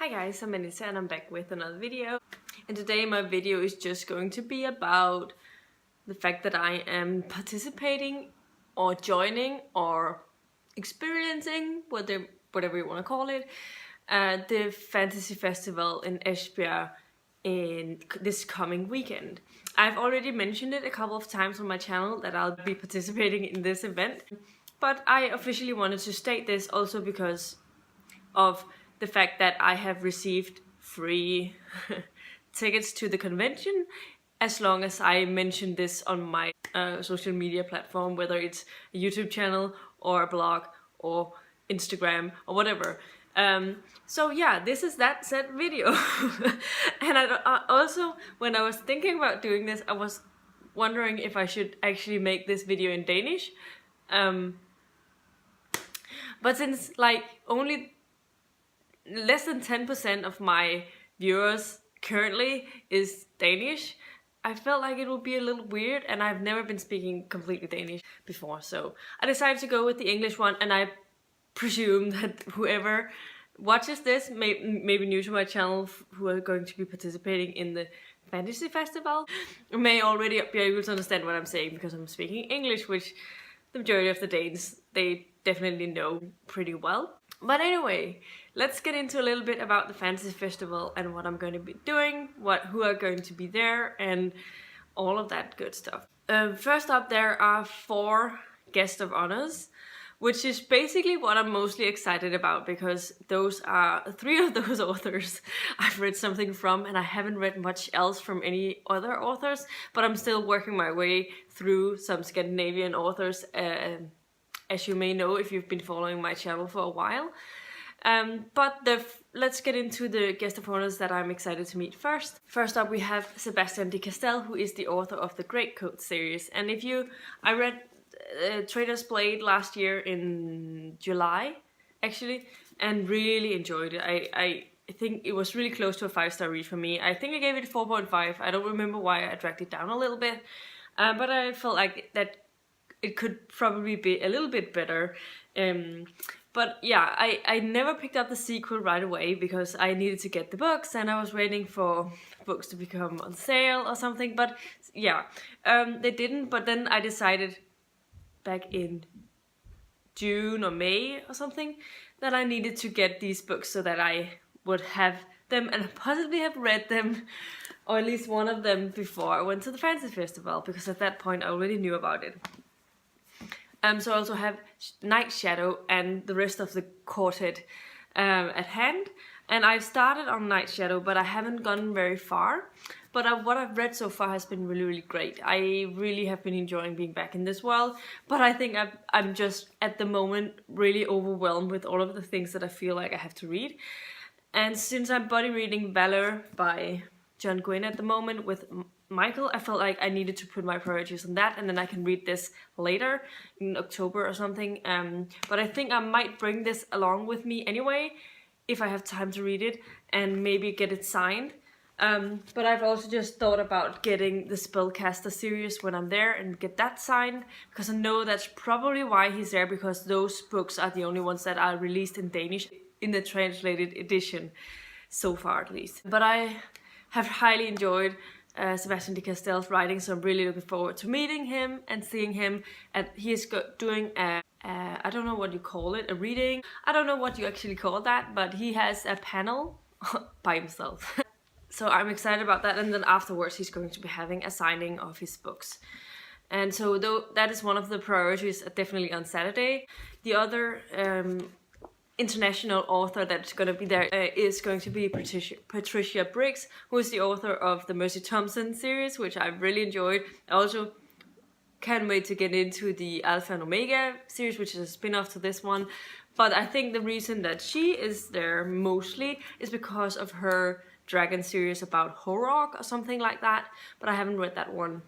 Hi guys, I'm Anita and I'm back with another video. And today my video is just going to be about the fact that I am participating or joining or experiencing, whatever you want to call it, the fantasy festival in Esbjerg in this coming weekend. I've already mentioned it a couple of times on my channel that I'll be participating in this event, but I officially wanted to state this also because of the fact that I have received free tickets to the convention as long as I mention this on my social media platform, whether it's a YouTube channel or a blog or Instagram or whatever. So yeah, this is that said video. And I also, when I was thinking about doing this, I was wondering if I should actually make this video in Danish. But since like only less than 10% of my viewers currently is Danish, I felt like it would be a little weird, and I've never been speaking completely Danish before, so I decided to go with the English one. And I presume that whoever watches this, maybe new to my channel, who are going to be participating in the fantasy festival, may already be able to understand what I'm saying because I'm speaking English, which the majority of the Danes, they definitely know pretty well. But anyway, let's get into a little bit about the fantasy festival and what I'm going to be doing, who are going to be there, and all of that good stuff. First up, there are 4 guest of honors, which is basically what I'm mostly excited about, because those are 3 of those authors I've read something from, and I haven't read much else from any other authors, but I'm still working my way through some Scandinavian authors, as you may know if you've been following my channel for a while. But let's get into the guest of honors that I'm excited to meet first. First up, we have Sebastian de Castell, who is the author of the Greatcoat series. And I read Trader's Blade last year in July, actually, and really enjoyed it. I think it was really close to a 5-star read for me. I think I gave it a 4.5. I don't remember why I dragged it down a little bit, but I felt like that it could probably be a little bit better. But yeah, I never picked up the sequel right away because I needed to get the books and I was waiting for books to become on sale or something. But yeah, they didn't. But then I decided back in June or May or something that I needed to get these books so that I would have them and possibly have read them, or at least one of them, before I went to the fantasy festival, because at that point I already knew about it. So I also have Night Shadow and the rest of the quartet at hand. And I've started on Night Shadow, but I haven't gone very far. But what I've read so far has been really, really great. I really have been enjoying being back in this world. But I think I'm just, at the moment, really overwhelmed with all of the things that I feel like I have to read. And since I'm buddy reading Valor by John Gwynne at the moment with Michael, I felt like I needed to put my priorities on that, and then I can read this later in October or something. But I think I might bring this along with me anyway, if I have time to read it, and maybe get it signed. But I've also just thought about getting the Spellcaster series when I'm there and get that signed, because I know that's probably why he's there, because those books are the only ones that are released in Danish in the translated edition, so far at least. But I have highly enjoyed Sebastian de Castell's writing, so I'm really looking forward to meeting him and seeing him. And he is doing I don't know what you call it, a reading. I don't know what you actually call that, but he has a panel by himself. So I'm excited about that, and then afterwards he's going to be having a signing of his books. And so that is one of the priorities, definitely on Saturday. The other international author that's going to be there is going to be Patricia Briggs, who is the author of the Mercy Thompson series, which I've really enjoyed. I also can't wait to get into the Alpha and Omega series, which is a spin-off to this one. But I think the reason that she is there mostly is because of her dragon series about Horok or something like that, but I haven't read that one.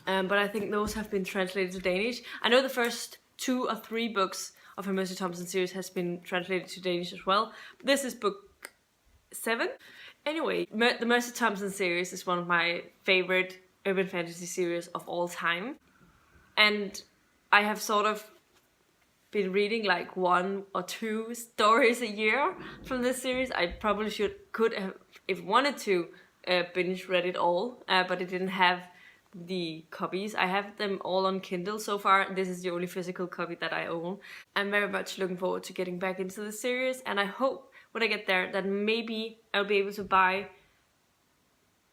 But I think those have been translated to Danish. I know the first 2 or 3 books of her Mercy Thompson series has been translated to Danish as well. But this is book 7. Anyway, the Mercy Thompson series is one of my favorite urban fantasy series of all time. And I have sort of been reading like 1 or 2 stories a year from this series. I probably could have, if wanted to, binge read it all, but I didn't have the copies. I have them all on Kindle so far. This is the only physical copy that I own. I'm very much looking forward to getting back into the series, and I hope when I get there that maybe I'll be able to buy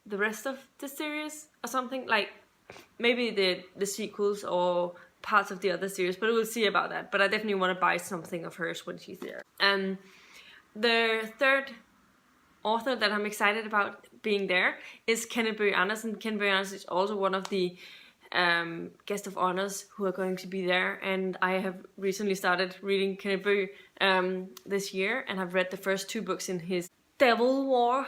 the rest of the series or something, like maybe the sequels or parts of the other series, but we'll see about that. But I definitely want to buy something of hers when she's there. And the third author that I'm excited about being there is Kenneth Bøgh Andersen. Kenneth Bøgh Andersen is also one of the guest of honors who are going to be there, and I have recently started reading Kenneth Bøgh this year, and I've read the first 2 books in his Devil War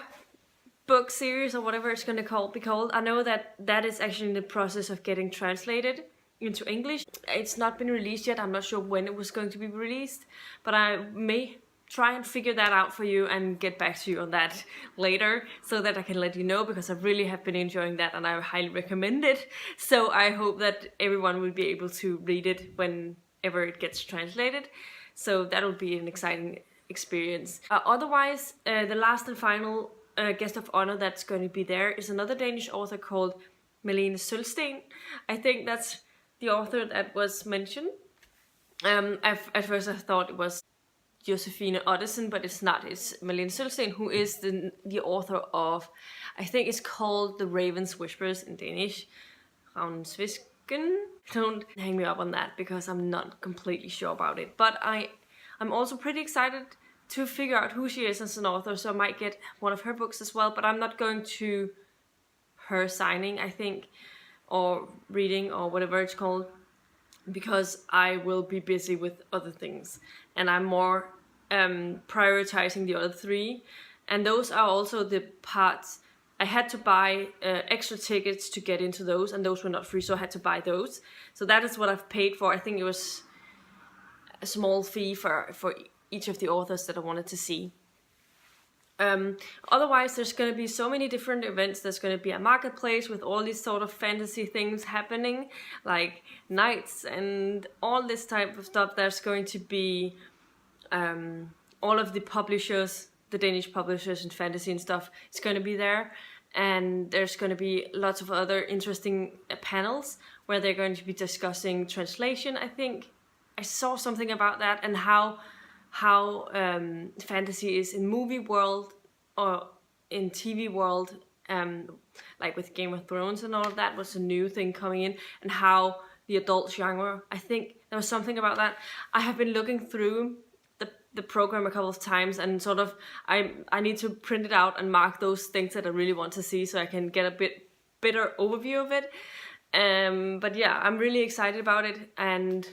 book series, or whatever it's going to be called. I know that is actually in the process of getting translated into English. It's not been released yet. I'm not sure when it was going to be released, but I may try and figure that out for you and get back to you on that later, so that I can let you know, because I really have been enjoying that and I highly recommend it. So I hope that everyone will be able to read it whenever it gets translated. So that will be an exciting experience. Otherwise, the last and final guest of honor that's going to be there is another Danish author called Malene Sølsten. I think that's the author that was mentioned. At first I thought it was Josephine Ottesen, but it's not. It's Malene Sølsten, who is the author of, I think it's called The Raven's Whispers in Danish. Ravnsvisken. Don't hang me up on that, because I'm not completely sure about it. But I'm also pretty excited to figure out who she is as an author, so I might get one of her books as well, but I'm not going to her signing, I think, or reading, or whatever it's called, because I will be busy with other things, and I'm more prioritizing the other 3, and those are also the parts I had to buy extra tickets to get into those, and those were not free, so I had to buy those. So that is what I've paid for. I think it was a small fee for each of the authors that I wanted to see. Otherwise, there's going to be so many different events. There's going to be a marketplace with all these sort of fantasy things happening, like nights and all this type of stuff. There's going to be all of the publishers, the Danish publishers in fantasy and stuff, it's going to be there. And there's going to be lots of other interesting panels where they're going to be discussing translation, I think. I saw something about that, and how fantasy is in movie world or in TV world, like with Game of Thrones and all of that was a new thing coming in, and how the adult genre, I think there was something about that. I have been looking through the program a couple of times, and sort of I need to print it out and mark those things that I really want to see, so I can get a bit better overview of it. But yeah, I'm really excited about it, and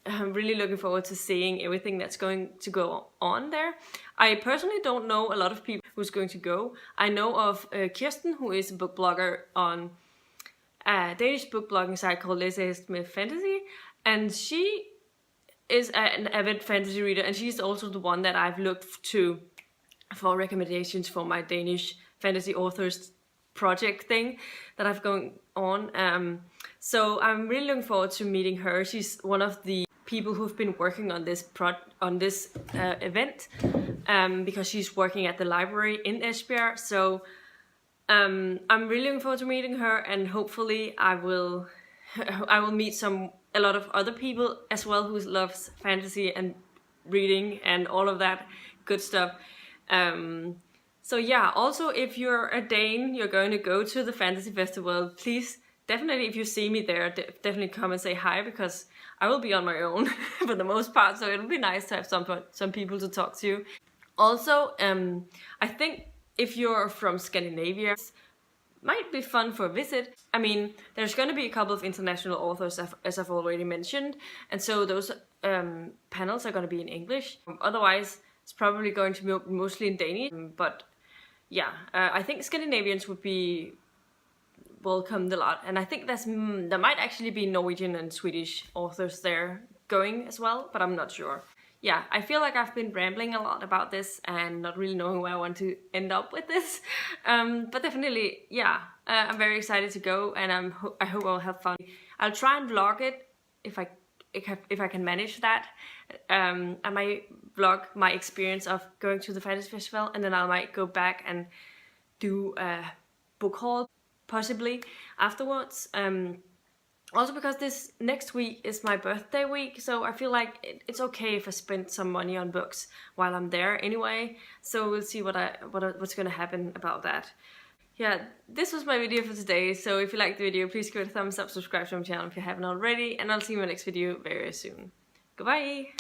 I'm really looking forward to seeing everything that's going to go on there. I personally don't know a lot of people who's going to go. I know of Kirsten, who is a book blogger on a Danish book blogging site called Læsehest med Fantasy, and she is an avid fantasy reader, and she's also the one that I've looked to for recommendations for my Danish fantasy authors project thing that I've going on. So I'm really looking forward to meeting her. She's one of the people who've been working on this event, because she's working at the library in Esbjerg. So I'm really looking forward to meeting her, and hopefully I will meet a lot of other people as well who loves fantasy and reading and all of that good stuff. So yeah, also if you're a Dane, you're going to go to the fantasy festival, please definitely, if you see me there, definitely come and say hi, because I will be on my own for the most part, so it'll be nice to have some people to talk to. Also, I think if you're from Scandinavia, it might be fun for a visit. I mean, there's going to be a couple of international authors, as I've already mentioned, and so those panels are going to be in English. Otherwise, it's probably going to be mostly in Danish, but yeah, I think Scandinavians would be welcomed a lot, and I think there might actually be Norwegian and Swedish authors there going as well, but I'm not sure. Yeah, I feel like I've been rambling a lot about this and not really knowing where I want to end up with this, but definitely, yeah, I'm very excited to go, and I hope I'll have fun. I'll try and vlog it if I if I can manage that. I might vlog my experience of going to the fantasy festival, and then I might go back and do a book haul possibly afterwards. Also because this next week is my birthday week, so I feel like it's okay if I spend some money on books while I'm there anyway. So we'll see what's gonna happen about that. Yeah, this was my video for today, so if you liked the video, please give it a thumbs up, subscribe to my channel if you haven't already, and I'll see you in my next video very soon. Goodbye!